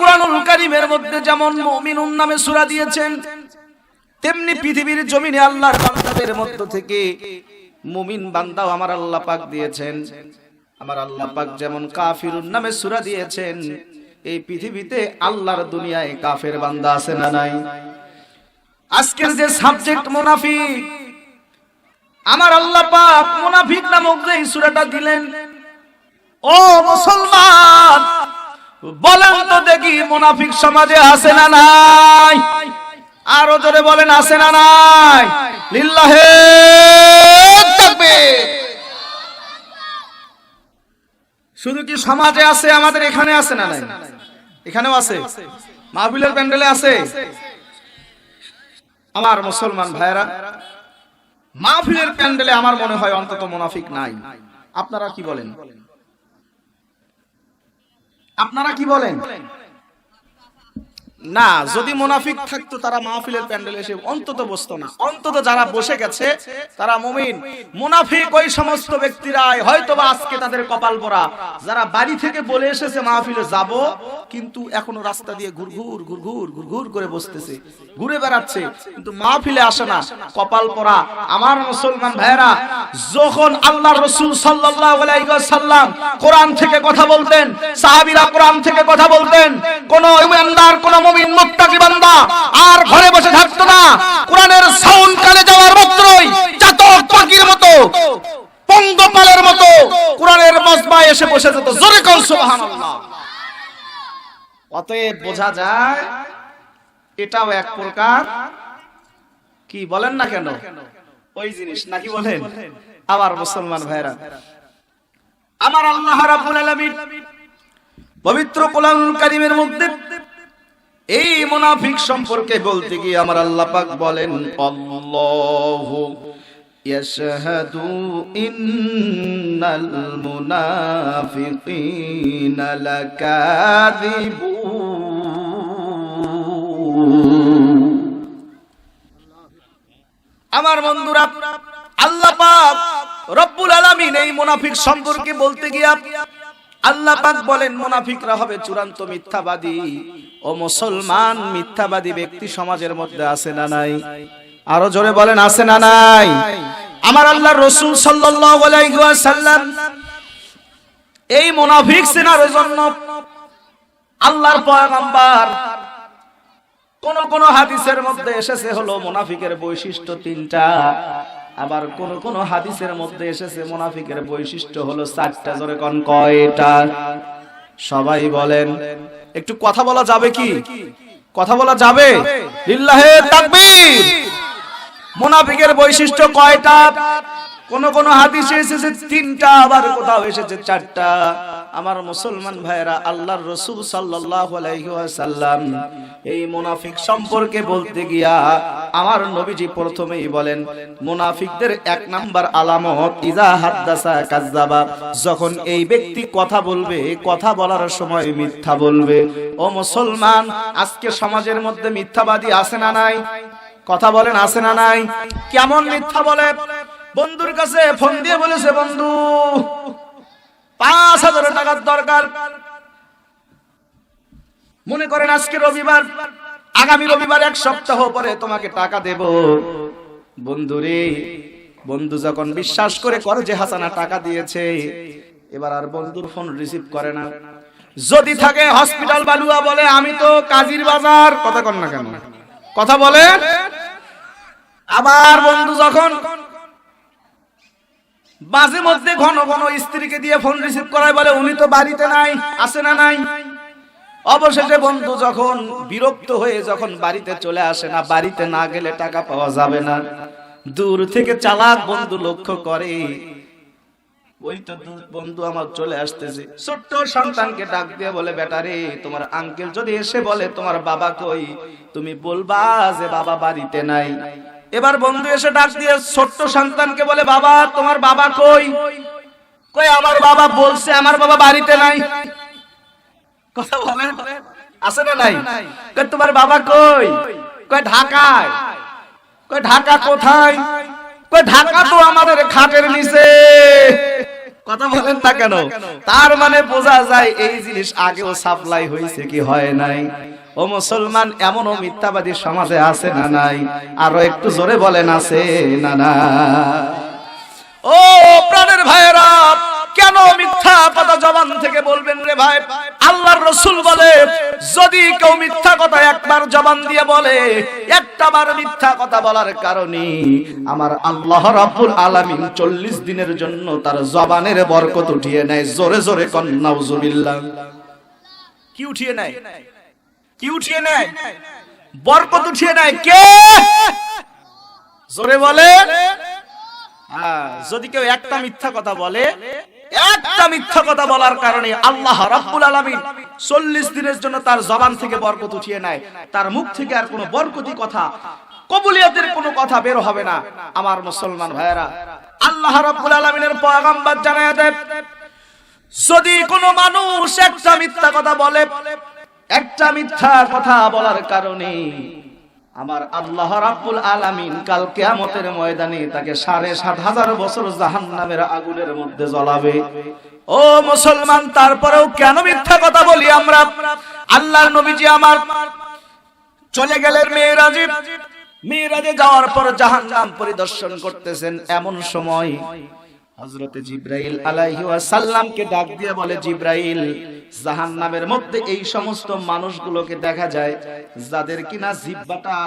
কুরআনুল কারীমের মধ্যে যেমন মুমিনুন নামে সূরা দিয়েছেন, তেমনি পৃথিবীর জমিনে আল্লাহর বান্দাদের মধ্য থেকে মুমিন বান্দাও আমার আল্লাহ পাক দিয়েছেন। আমার আল্লাহ পাক যেমন কাফিরুন নামে সূরা দিয়েছেন, এই পৃথিবীতে আল্লাহর দুনিয়ায় কাফের বান্দা আছে না নাই? আজকের যে সাবজেক্ট মুনাফিক, আমার আল্লাহ পাক মুনাফিক নামক যে সূরাটা দিলেন, ও মুসলমান বলেন তো দেখি মুনাফিক সমাজে আছে না নাই? আরো জোরে বলেন আছে না নাই? লিল্লাহে তাকবীর। শুধু কি সমাজে আছে, আমাদের এখানে আছে না নাই? এখানেও আছে, মাহফিলের প্যান্ডেলে আছে। আমার মুসলমান ভাইরা, মাহফিলের প্যান্ডেলে আমার মনে হয় অন্তত মুনাফিক নাই। আপনারা কি বলেন? আপনারা কি বলেন? না, যদি মুনাফিক থাকতো তারা মাহফিলের প্যান্ডেলে এসে অন্তত বসতো না। অন্তত যারা বসে গেছে তারা মুমিন। মুনাফিক ওই সমস্ত ব্যক্তিরাই হয়তোবা আজকে তাদের কপাল পোড়া, যারা বাড়ি থেকে বলে এসেছে মাহফিলে যাব, কিন্তু এখনো রাস্তা দিয়ে ঘুরঘুর করে বসতেছে, ঘুরে বেড়াচ্ছে, কিন্তু মাহফিলে আসে না, কপাল পোড়া। আমার মুসলমান ভাইরা, যখন আল্লাহর রাসূল সাল্লাল্লাহু আলাইহি ওয়াসাল্লাম কোরআন থেকে কথা বলতেন, সাহাবীরা কোরআন থেকে কথা বলতেন, কোন ইমানদার, কোন মুমিন মুত্তাকি বান্দা আর ঘরে বসে থাকতো না। কোরআনের সাউন্ড কানে যাওয়ার মাত্রই চাতক পাখির মতো, পঙ্গপালের মতো কোরআনের মজমায় এসে বসে যেত। জোরে কোন সুবহানাল্লাহ। অতএব বোঝা যায় এটাও এক প্রকার, কি বলেন না কেন, ওই জিনিস নাকি বলেন? আবার মুসলমান ভাইরা, আমার আল্লাহ রাব্বুল আলামিন পবিত্র কোরআনুল কারীমের মধ্যে এই মুনাফিক সম্পর্কে বলতে গিয়ে আমার আল্লাহ পাক বলেন, আল্লাহু ইয়াশহাদু ইন্নাল মুনাফিকিনা লাকাযিবুন। আমার বন্ধুরা, আল্লাহ পাক রব্বুল আলামিন এই মুনাফিক সম্পর্কে বলতে গিয়ে আল্লাহ পাক বলেন মুনাফিকরা হবে চূড়ান্ত মিথ্যাবাদী। ও মুসলমান, মিথ্যাবাদী ব্যক্তি সমাজের মধ্যে আছে না নাই? আরো জোরে বলেন আছে না নাই? আমার আল্লাহর রাসূল সাল্লাল্লাহু আলাইহি ওয়াসাল্লাম এই মুনাফিক চেনার জন্য আল্লাহর পয়গম্বর কোন হাদিসের মধ্যে এসেছে হলো মুনাফিকের বৈশিষ্ট্য 3টা, আবার কোন হাদিসের মধ্যে এসেছে মুনাফিকের বৈশিষ্ট্য হলো 4টা। জোরে কোন কয়টা? সবাই বলেন। একটু কথা বলা যাবে কি? কথা বলা যাবে? লিল্লাহে তাকবীর। মুনাফিকের বৈশিষ্ট্য কয়টা? কোন হাদিসে এসেছে 3টা, আবার কোথাও এসেছে 4টা। আমার মুসলমান ভাইরা, আল্লাহর রাসূল সাল্লাল্লাহু আলাইহি ওয়াসাল্লাম এই মুনাফিক সম্পর্কে বলতে গিয়া আমার নবীজি প্রথমেই বলেন মুনাফিকদের 1 নাম্বার আলামত ইজা হাদাসা কাযাবা, যখন এই ব্যক্তি কথা বলবে, কথা বলার সময় মিথ্যা বলবে। ও মুসলমান, আজকে সমাজের মধ্যে মিথ্যাবাদী আছে না নাই? কথা বলেন আছে না নাই? কেমন মিথ্যা বলে? বন্ধুর কাছে ফোন দিয়ে বলেছে, বন্ধু 5000 টাকার দরকার। মনে করেন আজকে রবিবার, আগামী রবিবার 1 সপ্তাহ পরে তোমাকে টাকা দেব। বন্ধুরে, বন্ধু যখন বিশ্বাস করে যে হাসানা টাকা দিয়েছে, এবার আর বন্ধুর ফোন রিসিভ করে না। যদি থাকে হসপিটাল বালুয়া, বলে আমি তো কাজীর বাজার। কথা কন না কেন? কথা বলে। আবার বন্ধু যখন মাঝে মধ্যে ঘন ঘন স্ত্রীকে দিয়ে ফোন রিসিভ করায়, বলে উনি তো বাড়িতে নাই। আছে না নাই? অবশেষে বন্ধু যখন বিরক্ত হয়ে যখন বাড়িতে চলে আসে না, বাড়িতে না গেলে টাকা পাওয়া যাবে না, দূর থেকে চালাক বন্ধু লক্ষ্য করে, ওই তো বন্ধু আমার চলে আসতেছে। ছোট্ট সন্তানকে ডাক দিয়ে বলে, বেটা রে, তোমার আঙ্কেল যদি এসে বলে তোমার বাবা কই, তুমি বলবা যে বাবা বাড়িতে নাই। এবার বন্ধু এসে ডাক দিয়ে ছোট্ট সন্তানকে বলে, বাবা তোমার বাবা কই? কই আমার বাবা বলছে আমার বাবা বাড়িতে নাই। কথা বলেন, আছে না নাই? কই তোমার বাবা কই? কই ঢাকায়। কই ঢাকা কোথায়? কই ঢাকা তো আমাদের খাটের নিচে। কথা বলেন না কেন? তার মানে বোঝা যায় এই জিনিস আগেও সাপ্লাই হয়েছে কি হয় নাই? ও মুসলমান, এমনও মিথ্যাবাদী সমাজে আছে না নাই? আরো একটু জোরে বলেন, আছে না না? ও প্রাণের ভাইয়েরা, কেন মিথ্যা কথা জবান থেকে বলবেন রে ভাই? আল্লাহর রাসূল বলে, যদি কেউ মিথ্যা কথা একবার জবান দিয়ে বলে, একটাবার মিথ্যা কথা বলার কারণে আমার আল্লাহ রাব্বুল আলামিন 40 দিনের জন্য তার জবানের বরকত উঠিয়ে নেয়। জোরে জোরে কোন নাউজুবিল্লাহ। কি উঠিয়ে নেয়? কি উঠিয়ে নেয়? বরকত উঠিয়ে নেয়। কে? জোরে বলে। যদি কেউ একটা মিথ্যা কথা বলে, একটা মিথ্যা কথা বলার কারণে আল্লাহ রাব্বুল আলামিন 40 দিনের জন্য তার জবান থেকে বরকত উঠিয়ে নেয়। তার মুখ থেকে আর কোনো বরকতি কথা, কবুলিয়তের কোনো কথা বের হবে না। আমার মুসলমান ভাইয়েরা, আল্লাহ রাব্বুল আলামিনের পয়গম্বর জানায় দেন, যদি কোনো মানুষ একটা মিথ্যা কথা বলে, একটা মিথ্যা কথা বলার কারণে আমার আল্লাহ রাব্বুল আলামিন কাল কিয়ামতের ময়দানে তাকে ৭,৫০০ বছর জাহান্নামের আগুনের মধ্যে জ্বলাবে। ও মুসলমান, তারপরেও কেন মিথ্যা কথা বলি আমরা? আল্লাহর নবীজি আমার চলে গেলেন মেরাজে। মেরাজে যাওয়ার পর জাহান্নাম পরিদর্শন করতেছেন। এমন সময় হযরতে জিবরাইল আলাইহি ওয়াসাল্লামকে ডাক দিয়ে বলে, জিবরাইল, জাহান্নামের মধ্যে এই সমস্ত মানুষগুলোকে দেখা যায় যাদের কিনা জিহ্বাটা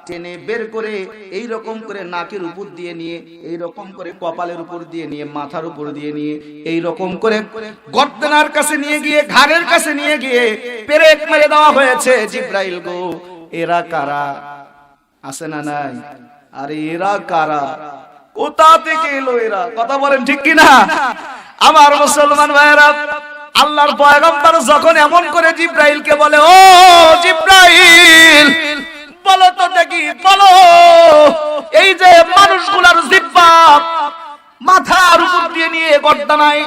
টেনে বের করে এই রকম করে নাকের উপর দিয়ে নিয়ে, এই রকম করে কপালের উপর দিয়ে নিয়ে, মাথার উপর দিয়ে নিয়ে, এই রকম করে গর্দনার কাছে নিয়ে গিয়ে, ঘাড়ের কাছে নিয়ে গিয়ে পেরেক মেরে দেওয়া হয়েছে। জিবরাইল গো, এরা কারা? আছে না নাই? আরে এরা কারা? কোথা থেকে এলো এরা? কথা বলেন ঠিক কিনা? আমার মুসলমান ভাইয়েরা, আল্লাহর পয়গম্বর যখন এমন করে জিবরাইলকে বলে, ও জিবরাইল, বলো তো দেখি, বলো এই যে মানুষগুলার জিহ্বা মাথার উপর দিয়ে নিয়ে গর্দানায়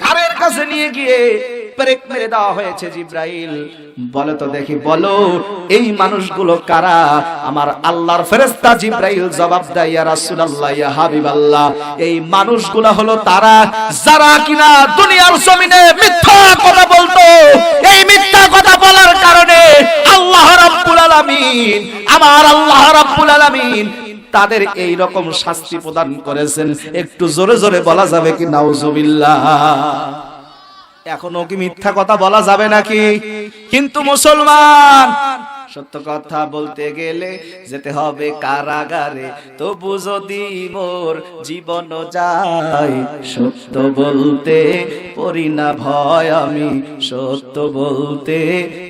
ঘাড়ের কাছে নিয়ে গিয়ে পেরেক মেরে দেওয়া হয়েছে, জিবরাইল বলো তো দেখি, বলো এই মানুষগুলো কারা? আমার আল্লাহর ফেরেশতা জিবরাইল জবাব দেয়, ইয়া রাসূলুল্লাহ, ইয়া হাবিবাল্লাহ, এই মানুষগুলো হলো তারা যারা কিনা দুনিয়ার জমিনে মিথ্যা কথা বলতো। এই মিথ্যা কথা বলার কারণে আল্লাহ রাব্বুল আলামিন, আমার আল্লাহ রাব্বুল আলামিন তাদের এই রকম শাস্তি প্রদান করেছেন। একটু জোরে জোরে বলা যাবে কি নাউজুবিল্লাহ? এখনো কি মিথ্যা কথা বলা যাবে নাকি? কিন্তু মুসলমান, সত্য কথা বলতে গেলে যেতে হবে কারাগারে, তবু যদি মোর জীবন যায়, সত্য বলতে করি না ভয়, আমি সত্য বলতে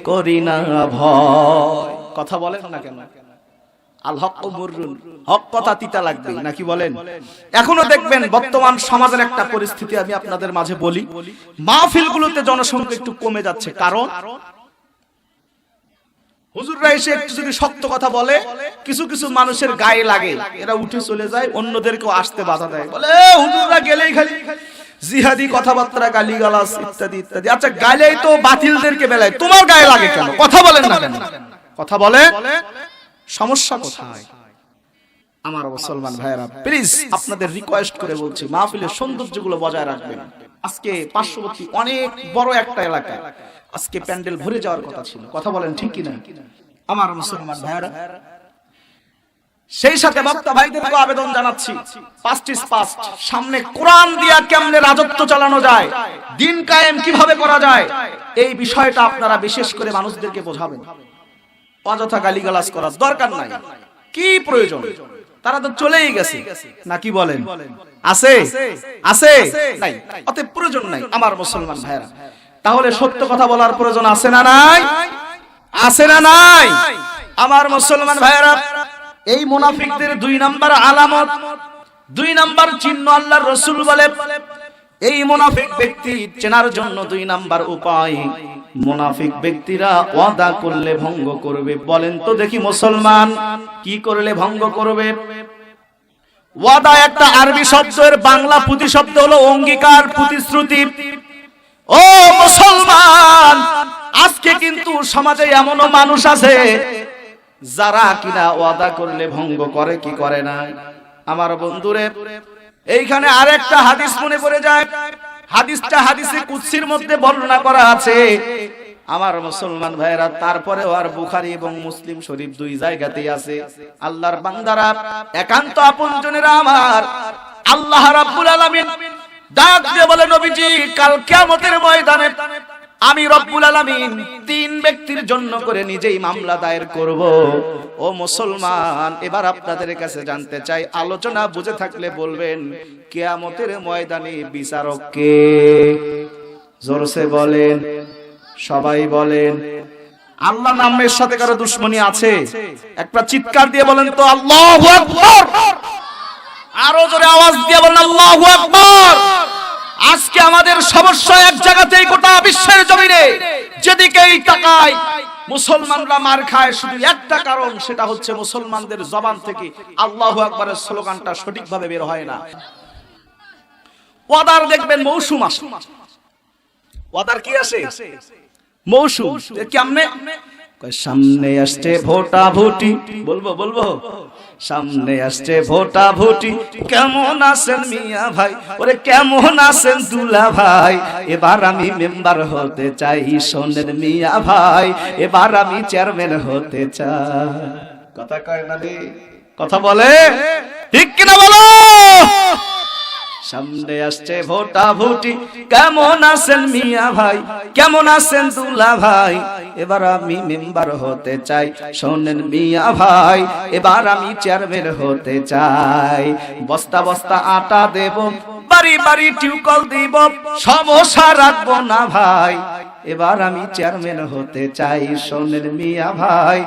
করি না ভয়। কথা বলেন না কেন? আল হক মুররুন, হক কথা তিতা লাগবে নাকি বলেন? এখনো দেখবেন বর্তমান সমাজের একটা পরিস্থিতি আমি আপনাদের মাঝে বলি, মাহফিলগুলোতে জনসংখ্যা একটু কমে যাচ্ছে। কারণ হুজুররা এসে একটু যদি সত্য কথা বলে, কিছু কিছু মানুষের গায়ে লাগে, এরা উঠে চলে যায়, অন্যদেরকেও আসতে বাধা দেয়, বলে হুজুররা গেলেই খালি জিহাদি কথাবার্তা, গালিগালাজ ইত্যাদি ইত্যাদি। আচ্ছা, গালেই তো বাতিলদেরকে বেলায়, তোমার গায়ে লাগে কেন? কথা বলেন না কেন? কথা বলে, সমস্যা কোথায়? আমার মুসলমান ভাইয়েরা, প্লিজ আপনাদের রিকোয়েস্ট করে বলছি, মাহফিলের সৌন্দর্যগুলো বজায় রাখবেন। আজকে পার্শ্ববর্তী অনেক বড় একটা এলাকা, আজকে প্যান্ডেল ভরে যাওয়ার কথা ছিল। কথা বলেন ঠিক কিনা? আমার মুসলমান ভাইয়েরা, সেই সাথে বক্তা ভাইদেরকে আবেদন জানাচ্ছি, সামনে কোরআন দিয়া কেমনে রাজত্ব চালানো যায়, দিন কায়েম কিভাবে করা যায়, এই বিষয়টা আপনারা বিশেষ করে মানুষদেরকে বোঝাবেন। অযথা গালিগালাজ করার দরকার নাই। কি প্রয়োজন? তারা তো চলেই গেছে, নাকি বলেন? আছে আছে নাই? অতএব প্রয়োজন নাই। আমার মুসলমান ভাইরা, তাহলে সত্য কথা বলার প্রয়োজন আছে না নাই? আছে না নাই? আমার মুসলমান ভাইরা, এই মুনাফিকদের 2 নাম্বার আলামত, 2 নাম্বার চিহ্ন আল্লাহর রাসূল বলে, এই মুনাফিক ব্যক্তি চেনার জন্য 2 নাম্বার উপায়, মুনাফিক ব্যক্তিরা ওয়াদা করলে ভঙ্গ করবে। বলেন তো দেখি মুসলমান, কি করলে ভঙ্গ করবে? ওয়াদা একটা আরবি শব্দের বাংলা প্রতিশব্দ হলো অঙ্গীকার, প্রতিশ্রুতি। ও মুসলমান, আজকে কিন্তু সমাজে এমনও মানুষ আছে যারা কিনা ওয়াদা করলে ভঙ্গ করে, কি করে না? আমার বন্ধুরে, এইখানে আরেকটা হাদিস মনে পড়ে যায়। হাদিসটা হাদিসে কুদসির মধ্যে বর্ণনা করা আছে। আমার মুসলমান ভাইরা, তারপরেও আর বুখারী এবং মুসলিম শরীফ দুই জায়গাতেই আছে। আল্লাহর বান্দারা, একান্ত আপনজনেরা আমার, আল্লাহ রাব্বুল আলামিন ডাক দিয়ে বলে, নবীজি কাল কিয়ামতের ময়দানে আমি রব্বুল আলামিন তিন ব্যক্তির জন্য করে নিজেই মামলা দায়ের করব। ও মুসলমান, এবার আপনাদের কাছে জানতে চাই, আলোচনা বুঝে থাকলে বলবেন, কিয়ামতের ময়দানে বিচারক কে? জোরসে বলেন, সবাই বলেন। আল্লাহ নামের সাথে কারো দুশ্মনী আছে? একটা চিৎকার দিয়ে বলেন তো, আল্লাহু আকবার। আরো জোরে আওয়াজ দিয়ে বলেন, আল্লাহু আকবার। আজকে আমাদের সমস্যা এক জায়গাতেই, গোটা বিশ্বের জমিনে যেদিকেই তাকাই মুসলমানরা মার খায়, শুধু একটা কারণ, সেটা হচ্ছে মুসলমানদের জবান থেকে আল্লাহু আকবারের স্লোগানটা সঠিকভাবে বের হয় না। ওয়াদার দেখবেন মৌসুম আসে, ওয়াদার কি আসে? মৌসুম। কেমনে? সামনে আসছে ভোটা ভুটি, বলবো বলবো, সামনে আসছে ভোটা ভুটি, কেমন আছেন মিয়া ভাই, ওরে কেমন আছেন দুলা ভাই, এবার আমি মেম্বার হতে চাই, শোনেন মিয়া ভাই, এবার আমি চেয়ারম্যান হতে চাই। কথা কয় না রে? কথা বলে ঠিক কিনা বলো? সামনে আসছে ভোটা ভুটি, কেমন আছেন মিয়া ভাই, কেমন আছেন দুলা ভাই, এবার আমি মেম্বার হতে চাই, শোনেন মিয়া ভাই, এবার আমি চেয়ারম্যান হতে চাই। বস্তা বস্তা আটা দেব, বাড়ি বাড়ি টিউকল দিব, সমস্যা রাখবো না ভাই, এবার আমি চেয়ারম্যান হতে চাই, শোনেন মিয়া ভাই,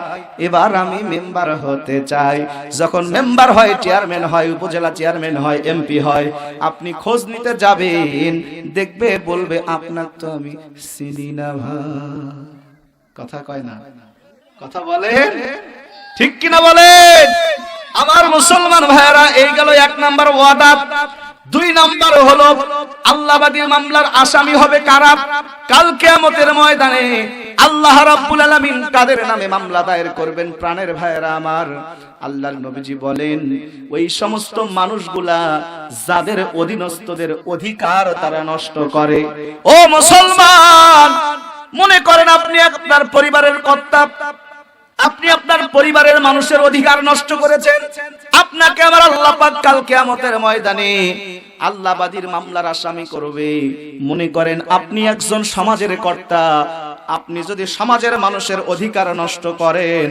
এবার আমি মেম্বার হতে চাই। যখন মেম্বার হয়, চেয়ারম্যান হয়, উপজেলা চেয়ারম্যান হয়, এমপি হয়, আপনি খোঁজ নিতে যাবেন, দেখবে বলবে, আপনার তো আমি চিনি না ভাই। কথা কয় না? কথা বলেন ঠিক কিনা বলেন? আমার মুসলমান ভাইরা, এই গেল এক নাম্বার ওয়াদা। দুই নাম্বার হলো, আল্লাহবাদীর মামলার আসামি হবে কারা? কাল কিয়ামতের ময়দানে আল্লাহ রাব্বুল আলামিন কাদের নামে মামলা দায়ের করবেন? প্রাণের ভাইরা আমার, আল্লাহর নবীজি বলেন, ওই সমস্ত মানুষগুলা যাদের অধীনস্থদের অধিকার তারা নষ্ট করে। ও মুসলমান, মনে করেন আপনি আপনার পরিবারের কর্তা, আপনি আপনার পরিবারের মানুষের অধিকার নষ্ট করেছেন, আপনাকে আমার আল্লাহ পাক কাল কিয়ামতের ময়দানে আল্লাহবাদীর মামলার আসামি করবে। মনে করেন আপনি একজন সমাজের কর্তা, আপনি যদি সমাজের মানুষের অধিকার নষ্ট করেন,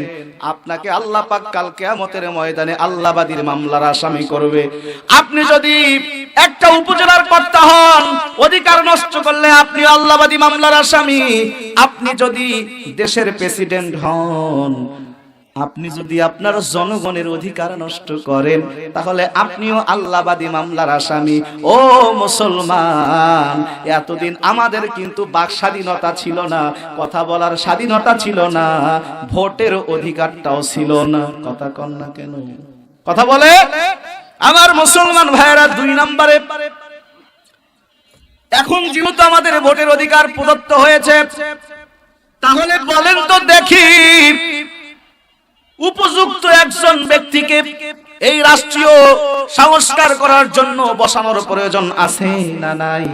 আপনাকে আল্লাহ পাক কাল কিয়ামতের ময়দানে আল্লাহবাদীর মামলার আসামি করবে। আপনি যদি একটা উপজেলার কর্তা হন, অধিকার নষ্ট করলে আপনি আল্লাহবাদী মামলার আসামি। আপনি যদি দেশের প্রেসিডেন্ট হন, আপনি যদি আপনার জনগণের অধিকার নষ্ট করেন, তাহলে আপনিও আল্লাহবাদী মামলার আসামি। ও মুসলমান, এতদিন আমাদের কিন্তু বাক স্বাধীনতা ছিল না, কথা বলার স্বাধীনতা ছিল না, ভোটের অধিকারটাও ছিল না। কথা কন না কেন? কথা বলে আমার মুসলমান ভাইয়েরা। দুই নম্বরে, এখন যেহেতু আমাদের ভোটের অধিকার প্রদত্ত হয়েছে, তাহলে বলেন তো দেখি, উপযুক্ত একজন ব্যক্তিকে এই রাষ্ট্রীয় সংস্কার করার জন্য বসানোর প্রয়োজন আছে না নাই?